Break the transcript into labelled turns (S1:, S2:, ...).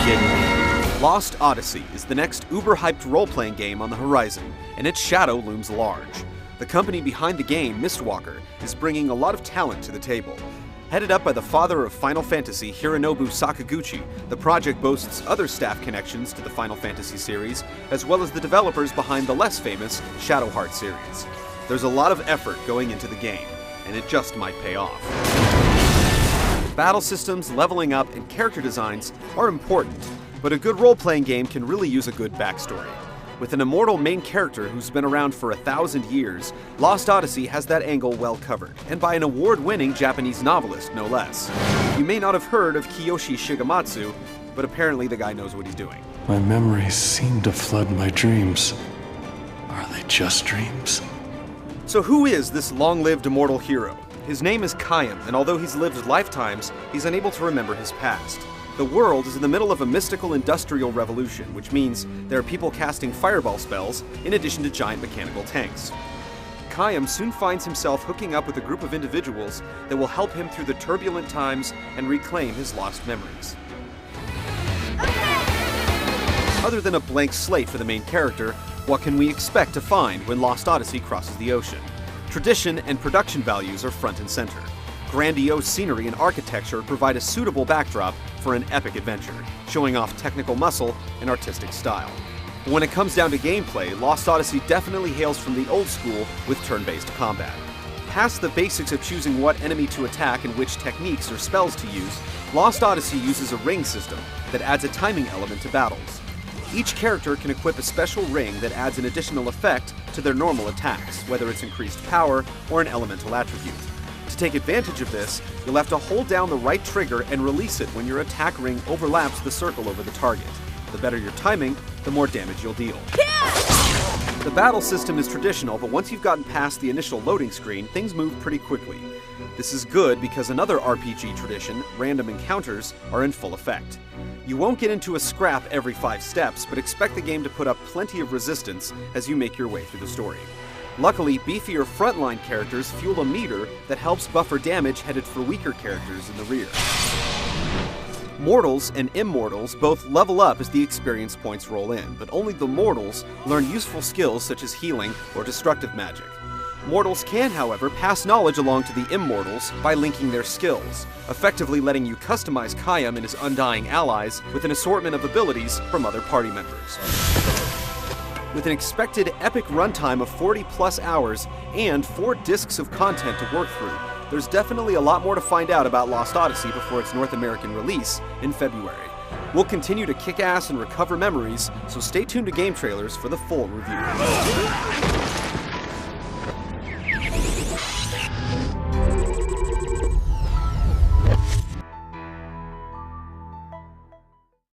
S1: kidding me?
S2: Lost Odyssey is the next uber-hyped role-playing game on the horizon, and its shadow looms large. The company behind the game, Mistwalker, is bringing a lot of talent to the table. Headed up by the father of Final Fantasy, Hironobu Sakaguchi, the project boasts other staff connections to the Final Fantasy series, as well as the developers behind the less famous Shadowheart series. There's a lot of effort going into the game, and it just might pay off. Battle systems, leveling up, and character designs are important, but a good role-playing game can really use a good backstory. With an immortal main character who's been around for 1,000 years, Lost Odyssey has that angle well covered, and by an award-winning Japanese novelist, no less. You may not have heard of Kiyoshi Shigematsu, but apparently the guy knows what he's doing.
S3: My memories seem to flood my dreams. Are they just dreams?
S2: So who is this long-lived immortal hero? His name is Kaim, and although he's lived lifetimes, he's unable to remember his past. The world is in the middle of a mystical industrial revolution, which means there are people casting fireball spells in addition to giant mechanical tanks. Kaim soon finds himself hooking up with a group of individuals that will help him through the turbulent times and reclaim his lost memories. Other than a blank slate for the main character, what can we expect to find when Lost Odyssey crosses the ocean? Tradition and production values are front and center. Grandiose scenery and architecture provide a suitable backdrop for an epic adventure, showing off technical muscle and artistic style. But when it comes down to gameplay, Lost Odyssey definitely hails from the old school with turn-based combat. Past the basics of choosing what enemy to attack and which techniques or spells to use, Lost Odyssey uses a ring system that adds a timing element to battles. Each character can equip a special ring that adds an additional effect to their normal attacks, whether it's increased power or an elemental attribute. To take advantage of this, you'll have to hold down the right trigger and release it when your attack ring overlaps the circle over the target. The better your timing, the more damage you'll deal. The battle system is traditional, but once you've gotten past the initial loading screen, things move pretty quickly. This is good because another RPG tradition, random encounters, are in full effect. You won't get into a scrap every 5 steps, but expect the game to put up plenty of resistance as you make your way through the story. Luckily, beefier frontline characters fuel a meter that helps buffer damage headed for weaker characters in the rear. Mortals and immortals both level up as the experience points roll in, but only the mortals learn useful skills such as healing or destructive magic. Mortals can, however, pass knowledge along to the immortals by linking their skills, effectively letting you customize Kaim and his undying allies with an assortment of abilities from other party members. With an expected epic runtime of 40+ hours and 4 discs of content to work through, there's definitely a lot more to find out about Lost Odyssey before its North American release in February. We'll continue to kick ass and recover memories, so stay tuned to Gametrailers for the full review.